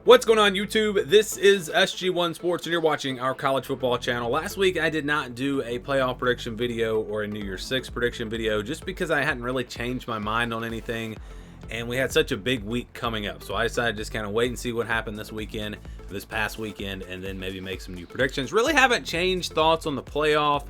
What's going on, YouTube? This is SG1 Sports and you're watching our college football channel. Last week I did not do a playoff prediction video or a New Year's Six prediction video just because I hadn't really changed my mind on anything and we had such a big week coming up. So I decided to just kind of wait and see what happened this past weekend, and then maybe make some new predictions. Really haven't changed thoughts on the playoff,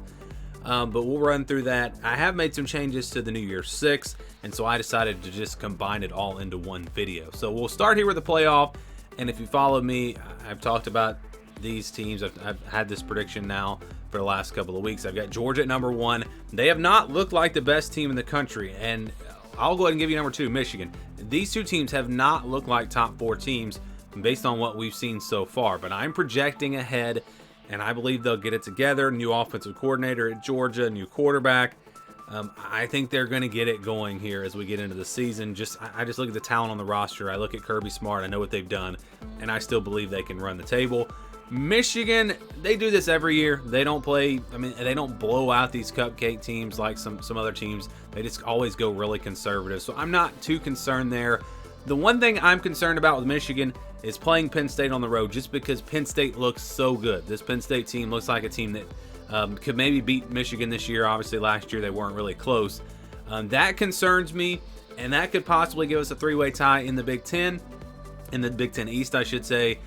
but we'll run through that. I have made some changes to the New Year's Six, and so I decided to just combine it all into one video. So we'll start here with the playoff. And if you follow me, I've talked about these teams. I've had this prediction now for the last couple of weeks. I've got Georgia at number 1. They have not looked like the best team in the country. And I'll go ahead and give you number 2, Michigan. These two teams have not looked like top 4 teams based on what we've seen so far. But I'm projecting ahead, and I believe they'll get it together. New offensive coordinator at Georgia, new quarterback. I think they're going to get it going here as we get into the season. I just look at the talent on the roster. I look at Kirby Smart. I know what they've done, and I still believe they can run the table. Michigan, they do this every year. They don't play, they don't blow out these cupcake teams like some other teams. They just always go really conservative. So I'm not too concerned there. The one thing I'm concerned about with Michigan is playing Penn State on the road, just because Penn State looks so good. This Penn State team looks like a team that could maybe beat Michigan this year. Obviously, last year they weren't really close. That concerns me, and that could possibly give us a 3-way tie in the Big Ten, in the Big Ten East, I should say.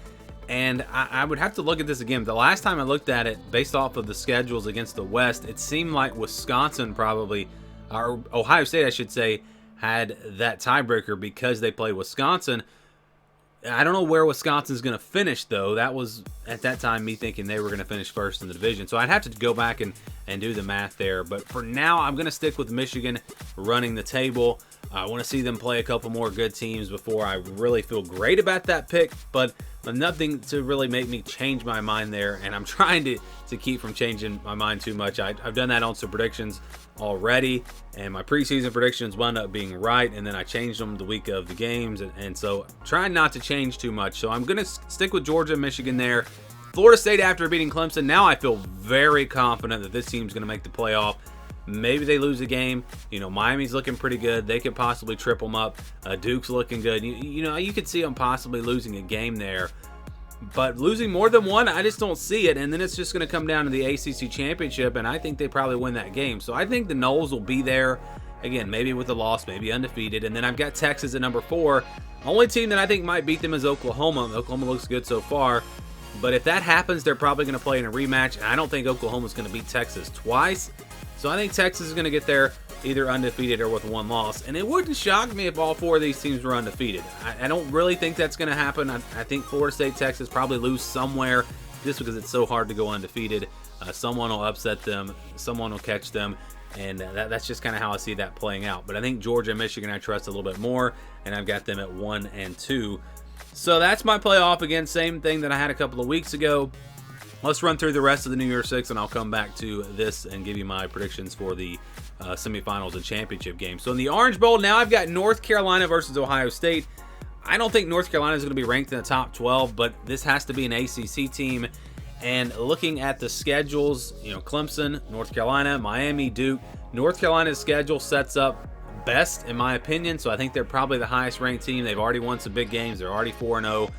And I would have to look at this again. The last time I looked at it, based off of the schedules against the West, it seemed like Wisconsin probably, or Ohio State, I should say, had that tiebreaker because they played Wisconsin. I don't know where Wisconsin's going to finish, though. That was, at that time, me thinking they were going to finish first in the division. So I'd have to go back and do the math there. But for now, I'm going to stick with Michigan running the table. I want to see them play a couple more good teams before I really feel great about that pick. But nothing to really make me change my mind there. And I'm trying to keep from changing my mind too much. I've done that on some predictions already, and my preseason predictions wound up being right, and then I changed them the week of the games, and so trying not to change too much. So I'm going to stick with Georgia and Michigan there. Florida State, after beating Clemson, now I feel very confident that this team's going to make the playoff. Maybe they lose a game. Miami's looking pretty good. They could possibly trip them up. Duke's looking good. You could see them possibly losing a game there. But losing more than one, I just don't see it. And then it's just going to come down to the ACC championship, and I think they probably win that game. So I think the Noles will be there. Again, maybe with a loss, maybe undefeated. And then I've got Texas at number 4. Only team that I think might beat them is Oklahoma. Oklahoma looks good so far. But if that happens, they're probably going to play in a rematch. And I don't think Oklahoma's going to beat Texas twice. So I think Texas is going to get there either undefeated or with one loss. And it wouldn't shock me if all 4 of these teams were undefeated. I don't really think that's going to happen. I think Florida State, Texas probably lose somewhere just because it's so hard to go undefeated. Someone will upset them. Someone will catch them. And that's just kind of how I see that playing out. But I think Georgia and Michigan I trust a little bit more. And I've got them at 1 and 2. So that's my playoff. Again, same thing that I had a couple of weeks ago. Let's run through the rest of the New Year's Six, and I'll come back to this and give you my predictions for the semifinals and championship game. So in the Orange Bowl, now I've got North Carolina versus Ohio State. I don't think North Carolina is going to be ranked in the top 12, but this has to be an ACC team. And looking at the schedules, Clemson, North Carolina, Miami, Duke. North Carolina's schedule sets up best, in my opinion, so I think they're probably the highest ranked team. They've already won some big games. They're already 4-0.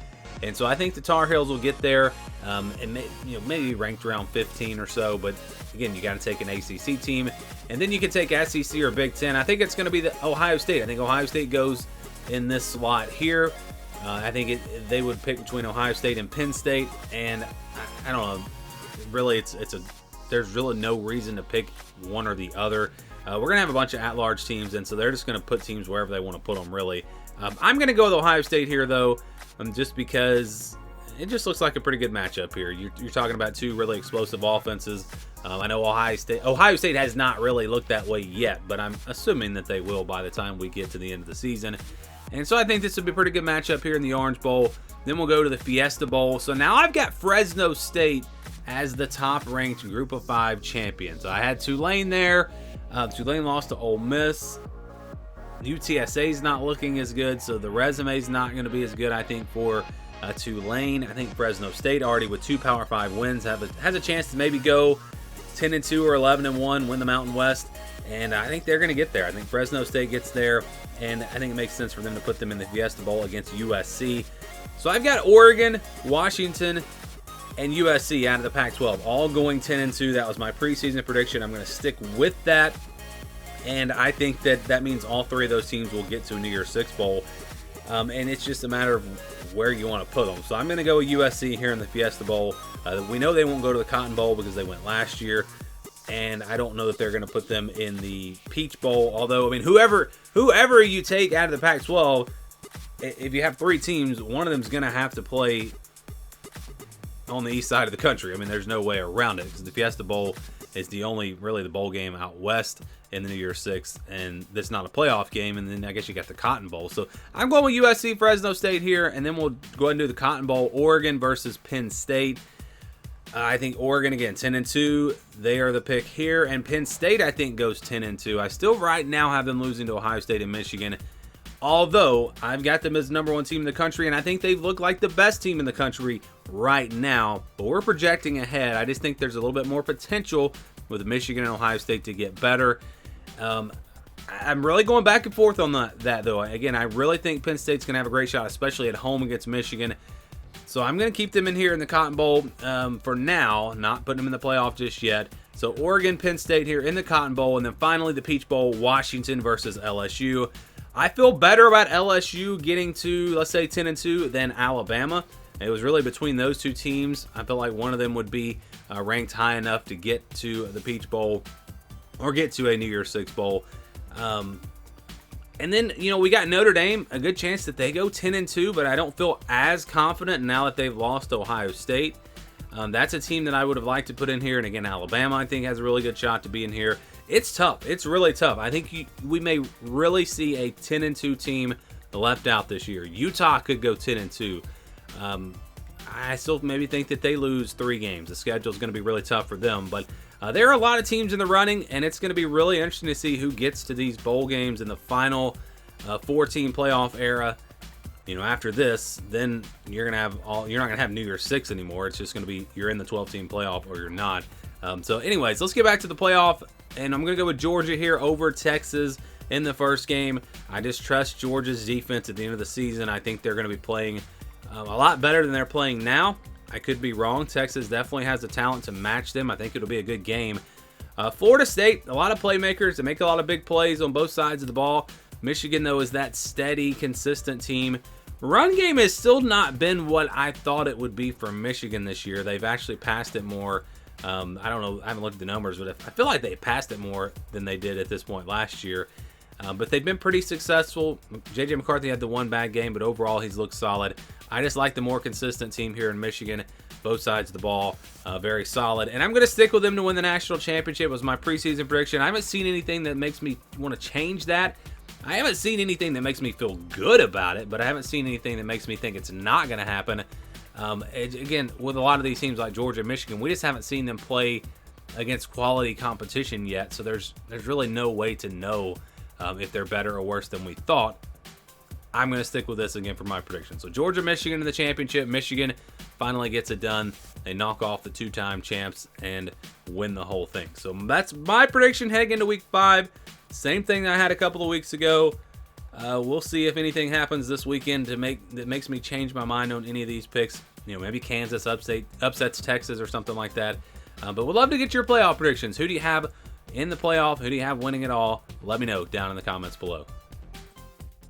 And so I think the Tar Heels will get there, and maybe ranked around 15 or so. But again, you got to take an ACC team, and then you can take SEC or Big Ten. I think it's going to be the Ohio State. I think Ohio State goes in this slot here. I think they would pick between Ohio State and Penn State, and I don't know. Really, there's really no reason to pick one or the other. We're gonna have a bunch of at-large teams, and so they're just gonna put teams wherever they want to put them. Really, I'm gonna go with Ohio State here though. Just because it just looks like a pretty good matchup here. You're talking about 2 really explosive offenses. I know Ohio State has not really looked that way yet, but I'm assuming that they will by the time we get to the end of the season. And so I think this would be a pretty good matchup here in the Orange Bowl. Then we'll go to the Fiesta Bowl. So now I've got Fresno State as the top-ranked Group of 5 champion. So I had Tulane there. Tulane lost to Ole Miss. UTSA's not looking as good, so the resume's not going to be as good, I think, for Tulane. I think Fresno State, already with 2 Power 5 wins, has a chance to maybe go 10-2 or 11-1, win the Mountain West. and I think they're going to get there. I think Fresno State gets there, and I think it makes sense for them to put them in the Fiesta Bowl against USC. So I've got Oregon, Washington, and USC out of the Pac-12, all going 10-2. That was my preseason prediction. I'm going to stick with that, and I think that means all three of those teams will get to a New Year's Six Bowl, and it's just a matter of where you want to put them. So I'm going to go with USC here in the Fiesta Bowl. We know they won't go to the Cotton Bowl because they went last year, and I don't know that they're going to put them in the Peach Bowl. Although, I mean, whoever you take out of the Pac-12, if you have three teams, one of them is going to have to play on the east side of the country. I mean, there's no way around it because the Fiesta Bowl is the only really the bowl game out west in the New Year's Six, and that's not a playoff game. And then I guess you got the Cotton Bowl. So I'm going with USC, Fresno State here, and then we'll go ahead and do the Cotton Bowl, Oregon versus Penn State. I think Oregon, again, 10-2. They are the pick here. And Penn State, I think, goes 10-2. I still right now have them losing to Ohio State and Michigan. Although, I've got them as the number one team in the country, and I think they've looked like the best team in the country right now. But we're projecting ahead. I just think there's a little bit more potential with Michigan and Ohio State to get better. I'm really going back and forth on that, though. Again, I really think Penn State's going to have a great shot, especially at home against Michigan. So I'm going to keep them in here in the Cotton Bowl for now, not putting them in the playoff just yet. So Oregon, Penn State here in the Cotton Bowl, and then finally the Peach Bowl, Washington versus LSU. I feel better about LSU getting to, let's say, 10-2 than Alabama. It was really between those two teams. I feel like one of them would be ranked high enough to get to the Peach Bowl or get to a New Year's Six Bowl. And then, we got Notre Dame, a good chance that they go 10-2, but I don't feel as confident now that they've lost to Ohio State. That's a team that I would have liked to put in here. And again, Alabama, I think, has a really good shot to be in here. It's tough. It's really tough. I think we may really see a 10-2 team left out this year. Utah could go 10-2. I still maybe think that they lose 3 games. The schedule is going to be really tough for them, but there are a lot of teams in the running, and it's going to be really interesting to see who gets to these bowl games in the final 4-team playoff era. After this, then you're not going to have New Year's Six anymore. It's just going to be you're in the 12-team playoff or you're not. So anyways, let's get back to the playoff, and I'm going to go with Georgia here over Texas in the first game. I just trust Georgia's defense at the end of the season. I think they're going to be playing a lot better than they're playing now. I could be wrong. Texas definitely has the talent to match them. I think it'll be a good game. Florida State, a lot of playmakers. They make a lot of big plays on both sides of the ball. Michigan, though, is that steady, consistent team. Run game has still not been what I thought it would be for Michigan this year. They've actually passed it more. I don't know. I haven't looked at the numbers, but I feel like they passed it more than they did at this point last year. But they've been pretty successful. J.J. McCarthy had the one bad game, but overall he's looked solid. I just like the more consistent team here in Michigan. Both sides of the ball, very solid. And I'm going to stick with them to win the national championship. It was my preseason prediction. I haven't seen anything that makes me want to change that. I haven't seen anything that makes me feel good about it, but I haven't seen anything that makes me think it's not going to happen. Again, with a lot of these teams like Georgia and Michigan, we just haven't seen them play against quality competition yet. So there's really no way to know if they're better or worse than we thought. I'm going to stick with this again for my prediction. So Georgia, Michigan in the championship. Michigan finally gets it done. They knock off the 2-time champs and win the whole thing. So that's my prediction heading into week 5. Same thing that I had a couple of weeks ago. We'll see if anything happens this weekend that makes me change my mind on any of these picks. Maybe Kansas upsets Texas or something like that. But we'd love to get your playoff predictions. Who do you have in the playoff? Who do you have winning it all? Let me know down in the comments below.